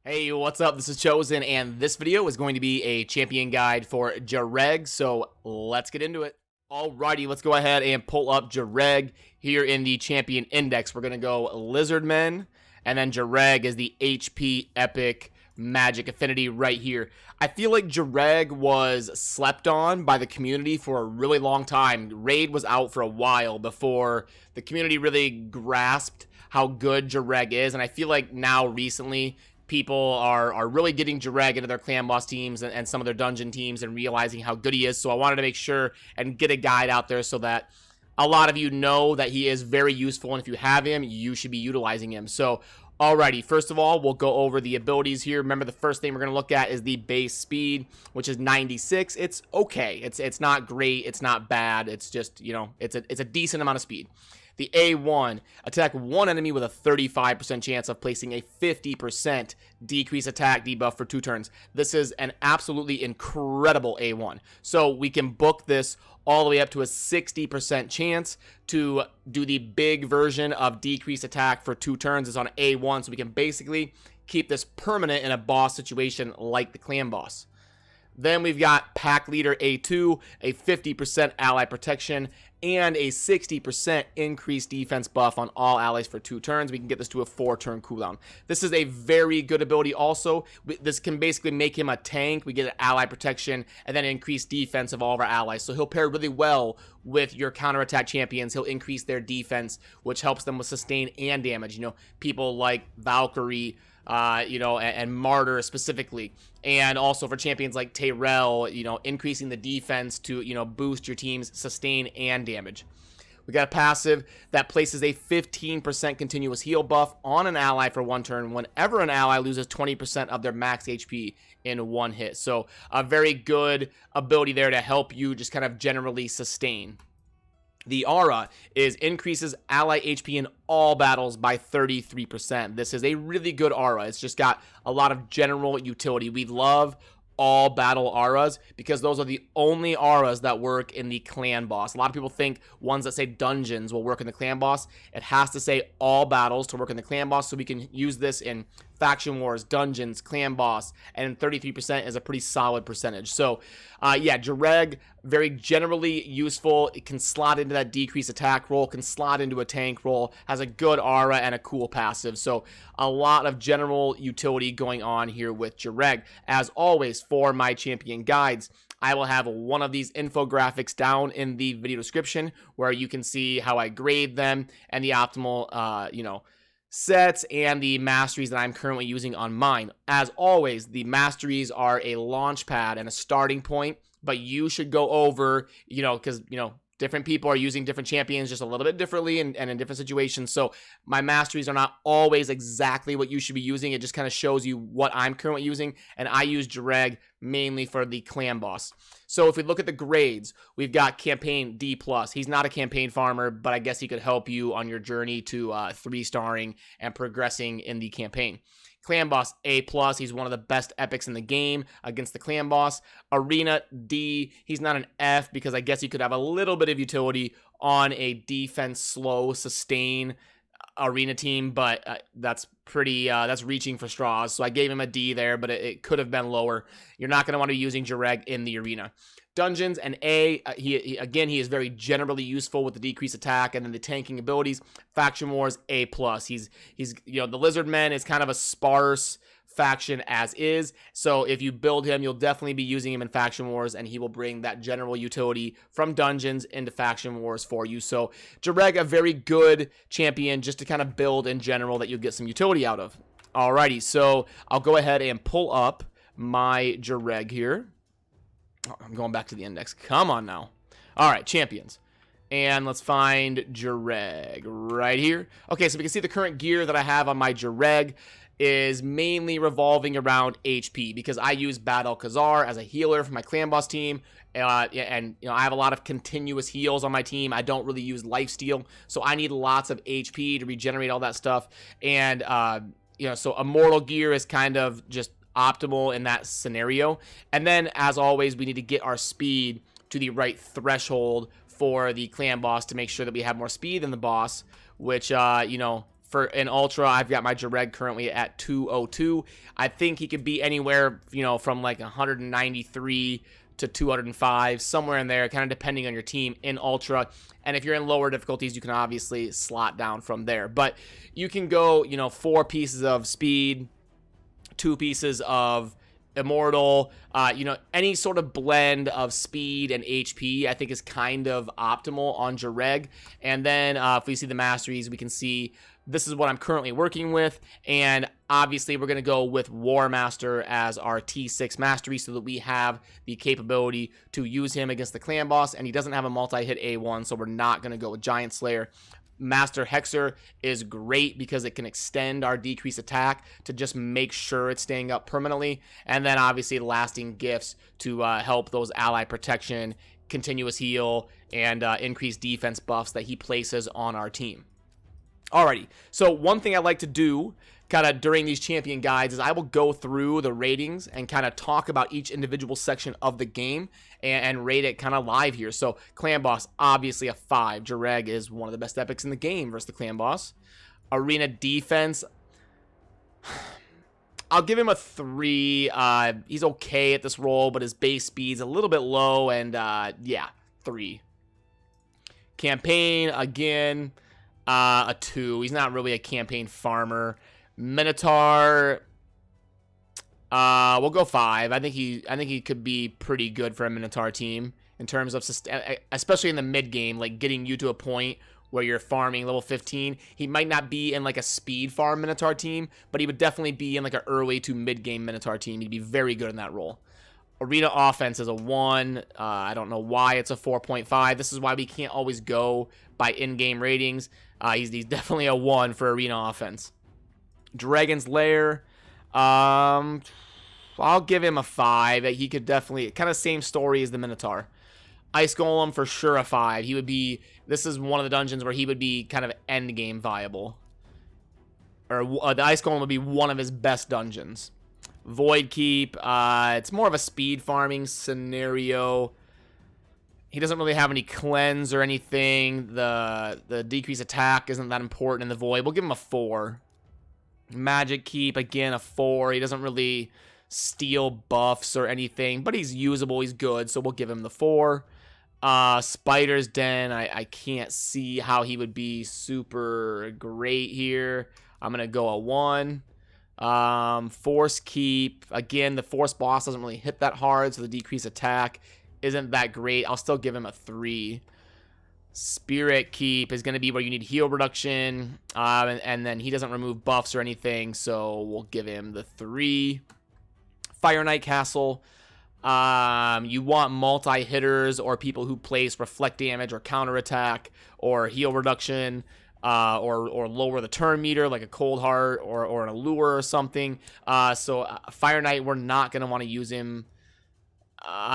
Hey, what's up? This is Chosen, and this video is going to be a champion guide for Jareg, so let's get into it. Alrighty, let's go ahead and pull up Jareg here in the champion index. We're going to go Lizardmen, and then Jareg is the HP Epic Magic Affinity right here. I feel like Jareg was slept on by the community for a really long time. Raid was out for a while before the community really grasped how good Jareg is, and I feel like now recently people are really getting Jareg into their clan boss teams and some of their dungeon teams and realizing how good he is. So I wanted to make sure and get a guide out there so that a lot of you know that he is very useful, and if you have him, you should be utilizing him. So alrighty, first of all, we'll go over the abilities here. Remember, the first thing we're going to look at is the base speed, which is 96. It's okay. It's not great. It's not bad. It's just, you know, it's a decent amount of speed. The A1, attack one enemy with a 35% chance of placing a 50% decrease attack debuff for 2 turns. This is an absolutely incredible A1. So we can book this all the way up to a 60% chance to do the big version of decrease attack for 2 turns. It's on A1, so we can basically keep this permanent in a boss situation like the clan boss. Then we've got Pack Leader A2, a 50% ally protection, and a 60% increased defense buff on all allies for 2 turns. We can get this to a 4-turn cooldown. This is a very good ability also. This can basically make him a tank. We get an ally protection and then increased defense of all of our allies. So he'll pair really well with your counterattack champions. He'll increase their defense, which helps them with sustain and damage. You know, people like Valkyrie, and Martyr specifically, and also for champions like Tyrell, increasing the defense to, boost your team's sustain and damage. We got a passive that places a 15% continuous heal buff on an ally for 1 turn whenever an ally loses 20% of their max HP in 1 hit. So a very good ability there to help you just kind of generally sustain. The aura increases ally HP in all battles by 33%. This is a really good aura. It's just got a lot of general utility. We love all battle auras because those are the only auras that work in the clan boss. A lot of people think ones that say dungeons will work in the clan boss. It has to say all battles to work in the clan boss, so we can use this in faction wars, dungeons, clan boss, and 33% is a pretty solid percentage. So yeah, Jareg, very generally useful. It can slot into that decrease attack role, can slot into a tank role, has a good aura and a cool passive. So a lot of general utility going on here with Jareg. As always, for my champion guides, I will have one of these infographics down in the video description where you can see how I grade them and the optimal, sets and the masteries that I'm currently using on mine. As always, the masteries are a launch pad and a starting point, but you should go over, because, different people are using different champions just a little bit differently and in different situations. So my masteries are not always exactly what you should be using. It just kind of shows you what I'm currently using. And I use Jareg mainly for the clan boss. So if we look at the grades, we've got campaign D+. He's not a campaign farmer, but I guess he could help you on your journey to 3-starring and progressing in the campaign. Clan boss A+, he's one of the best epics in the game against the clan boss. Arena D, he's not an F because I guess he could have a little bit of utility on a defense slow sustain arena team, but that's pretty that's reaching for straws. So I gave him a D there, but it could have been lower. You're not going to want to be using Jareg in the arena. Dungeons and A, he is very generally useful with the decreased attack and then the tanking abilities. Faction Wars A+. He's the Lizardmen is kind of a sparse faction as is, so if you build him, you'll definitely be using him in Faction Wars, and he will bring that general utility from dungeons into Faction Wars for you. So Jareg, a very good champion just to kind of build in general that you'll get some utility out of. Alrighty, so I'll go ahead and pull up my Jareg here. Oh, I'm going back to the index. Come on now. Alright, champions. And let's find Jareg right here. Okay, so we can see the current gear that I have on my Jareg is mainly revolving around HP because I use Bad Alcazar as a healer for my clan boss team. And I have a lot of continuous heals on my team. I don't really use lifesteal, so I need lots of HP to regenerate all that stuff. And so Immortal gear is kind of just optimal in that scenario. And then, as always, we need to get our speed to the right threshold for the clan boss to make sure that we have more speed than the boss, which For an Ultra, I've got my Jareg currently at 202. I think he could be anywhere, you know, from like 193 to 205, somewhere in there, kind of depending on your team in Ultra. And if you're in lower difficulties, you can obviously slot down from there. But you can go, you know, 4 pieces of speed, 2 pieces of Immortal, you know, any sort of blend of speed and HP I think is kind of optimal on Jareg. And then if we see the masteries, we can see this is what I'm currently working with, and obviously we're going to go with War Master as our T6 mastery so that we have the capability to use him against the clan boss, and he doesn't have a multi-hit A1, so we're not going to go with Giant Slayer. Master Hexer is great because it can extend our decrease attack to just make sure it's staying up permanently, and then obviously lasting gifts to help those ally protection, continuous heal, and increased defense buffs that he places on our team. Alrighty, so one thing I like to do kind of during these champion guides is I will go through the ratings and kind of talk about each individual section of the game and rate it kind of live here. So clan boss, obviously a 5. Jareg is one of the best epics in the game versus the clan boss. Arena defense, I'll give him a 3. He's okay at this role, but his base speed's a little bit low, and yeah, 3. Campaign, again, a 2. He's not really a campaign farmer. Minotaur, we'll go 5. I think he could be pretty good for a Minotaur team in terms of especially in the mid game, like getting you to a point where you're farming level 15. He might not be in like a speed farm Minotaur team, but he would definitely be in like an early to mid game Minotaur team. He'd be very good in that role. Arena offense is a 1. I don't know why it's a 4.5. This is why we can't always go by in-game ratings. He's definitely a 1 for arena offense. Dragon's Lair, I'll give him a 5. He could definitely, kind of same story as the Minotaur. Ice Golem, for sure a 5. He would be, this is one of the dungeons where he would be kind of end game viable. Or the Ice Golem would be one of his best dungeons. Void Keep, it's more of a speed farming scenario. He doesn't really have any cleanse or anything. The decreased attack isn't that important in the Void. We'll give him a 4. Magic Keep, again, a 4. He doesn't really steal buffs or anything, but he's usable, he's good, so we'll give him the 4. Spider's Den, I can't see how he would be super great here. I'm going to go a 1. Force Keep, again, the Force boss doesn't really hit that hard, so the decreased attack isn't that great. I'll still give him a 3. Spirit Keep is going to be where you need heal reduction, and then he doesn't remove buffs or anything, so we'll give him the 3. Fire Knight Castle, you want multi-hitters or people who place reflect damage or counterattack or heal reduction, or lower the turn meter like a Cold Heart or an Allure or something. So Fire Knight, we're not going to want to use him.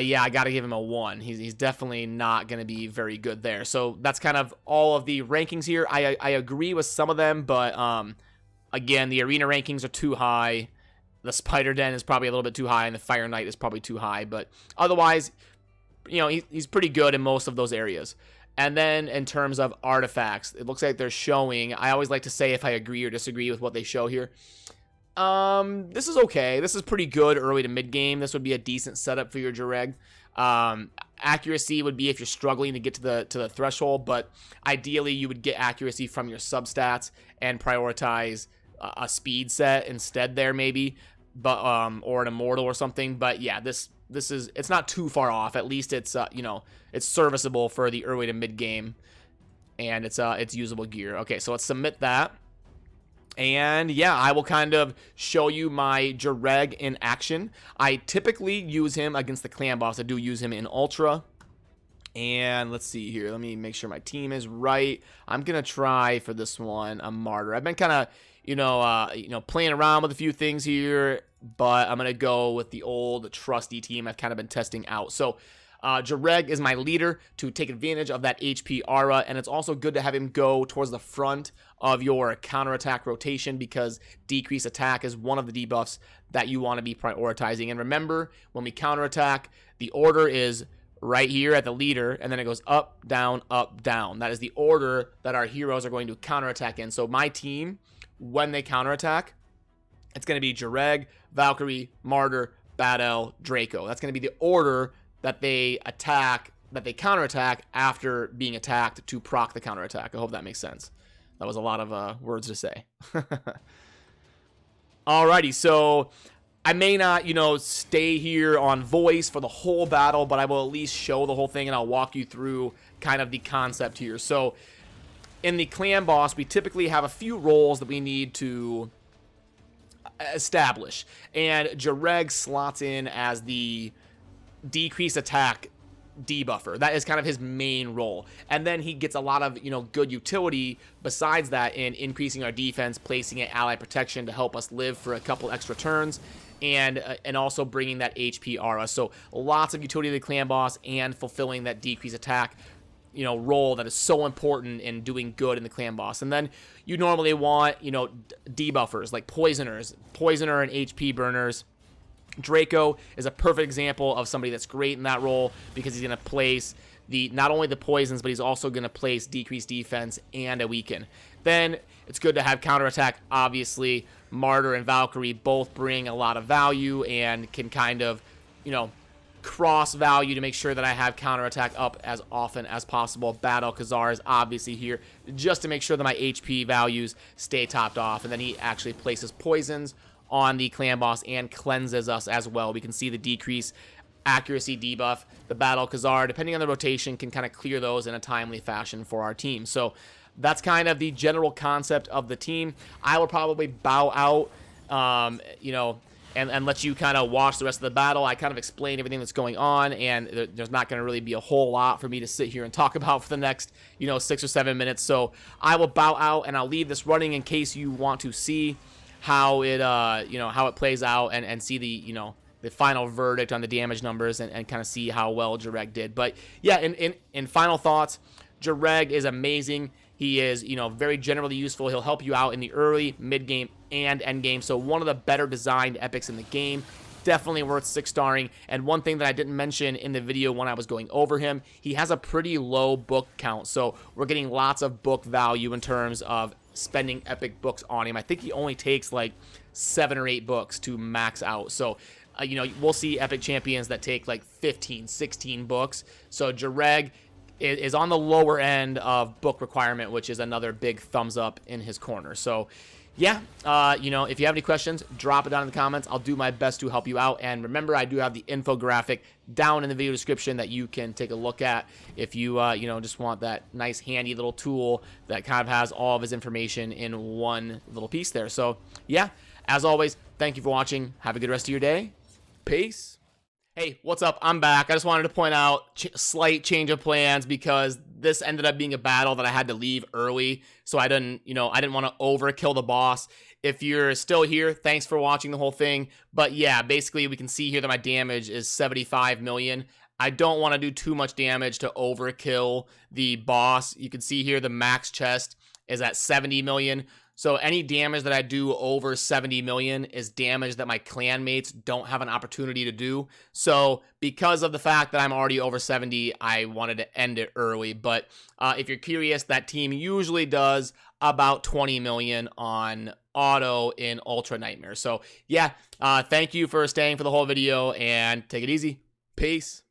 Yeah, I got to give him a 1. He's definitely not going to be very good there. So that's kind of all of the rankings here. I agree with some of them, but again, the arena rankings are too high. The Spider Den is probably a little bit too high, and the Fire Knight is probably too high. But otherwise, you know, he's pretty good in most of those areas. And then in terms of artifacts, it looks like they're showing, I always like to say if I agree or disagree with what they show here. This is okay. This is pretty good early to mid game. This would be a decent setup for your Jareg. Accuracy would be if you're struggling to get to the threshold, but ideally you would get accuracy from your substats and prioritize a speed set instead there maybe, but or an immortal or something. But yeah, this is, it's not too far off. At least it's you know, it's serviceable for the early to mid game, and it's usable gear. Okay, so let's submit that. And yeah, I will kind of show you my Jareg in action. I typically use him against the clan boss. I do use him in Ultra. And let's see here. Let me make sure my team is right. I'm going to try for this one a Martyr. I've been kind of, you know, playing around with a few things here, but I'm going to go with the old trusty team I've kind of been testing out. So Jareg is my leader to take advantage of that HP aura, and it's also good to have him go towards the front of your counterattack rotation because decreased attack is one of the debuffs that you want to be prioritizing. And remember, when we counterattack, the order is right here at the leader, and then it goes up, down, up, down. That is the order that our heroes are going to counterattack in. So my team, when they counterattack, it's going to be Jareg, Valkyrie, Martyr, Battle, Draco. That's going to be the order that they attack, that they counterattack after being attacked to proc the counterattack. I hope that makes sense. That was a lot of words to say. Alrighty, so I may not, stay here on voice for the whole battle, but I will at least show the whole thing, and I'll walk you through kind of the concept here. So in the clan boss, we typically have a few roles that we need to establish, and Jareg slots in as the decreased attack debuffer. That is kind of his main role, and then he gets a lot of good utility besides that in increasing our defense, placing an ally protection to help us live for a couple extra turns, and also bringing that HP aura. So lots of utility to the clan boss and fulfilling that decreased attack role that is so important in doing good in the clan boss. And then you normally want debuffers like poisoner and HP burners. Draco is a perfect example of somebody that's great in that role because he's going to place not only the poisons, but he's also going to place decreased defense and a weaken. Then it's good to have counterattack. Obviously, Martyr and Valkyrie both bring a lot of value and can kind of, cross value to make sure that I have counterattack up as often as possible. Battle CORSAIR is obviously here just to make sure that my HP values stay topped off. And then he actually places poisons on the clan boss and cleanses us as well. We can see the decrease accuracy debuff. The Battle CORSAIR, depending on the rotation, can kind of clear those in a timely fashion for our team. So that's kind of the general concept of the team. I will probably bow out, and let you kind of watch the rest of the battle. I kind of explain everything that's going on, and there's not going to really be a whole lot for me to sit here and talk about for the next, 6 or 7 minutes. So I will bow out, and I'll leave this running in case you want to see how it, how it plays out and see the final verdict on the damage numbers and kind of see how well Jareg did. But yeah, in final thoughts, Jareg is amazing. He is, very generally useful. He'll help you out in the early, mid-game, and end-game. So one of the better designed epics in the game. Definitely worth 6-starring. And one thing that I didn't mention in the video when I was going over him, he has a pretty low book count. So we're getting lots of book value in terms of spending epic books on him. I think he only takes like 7 or 8 books to max out. So, we'll see epic champions that take like 15, 16 books. So Jareg is on the lower end of book requirement, which is another big thumbs up in his corner. So yeah, if you have any questions, drop it down in the comments. I'll do my best to help you out. And remember, I do have the infographic down in the video description that you can take a look at if you, just want that nice handy little tool that kind of has all of his information in one little piece there. So yeah, as always, thank you for watching. Have a good rest of your day. Peace. Hey, what's up? I'm back. I just wanted to point out slight change of plans because this ended up being a battle that I had to leave early. So I didn't want to overkill the boss. If you're still here, thanks for watching the whole thing. But yeah, basically we can see here that my damage is 75 million. I don't want to do too much damage to overkill the boss. You can see here the max chest is at 70 million. So any damage that I do over 70 million is damage that my clan mates don't have an opportunity to do. So because of the fact that I'm already over 70, I wanted to end it early. But if you're curious, that team usually does about 20 million on auto in Ultra Nightmare. So yeah, thank you for staying for the whole video and take it easy. Peace.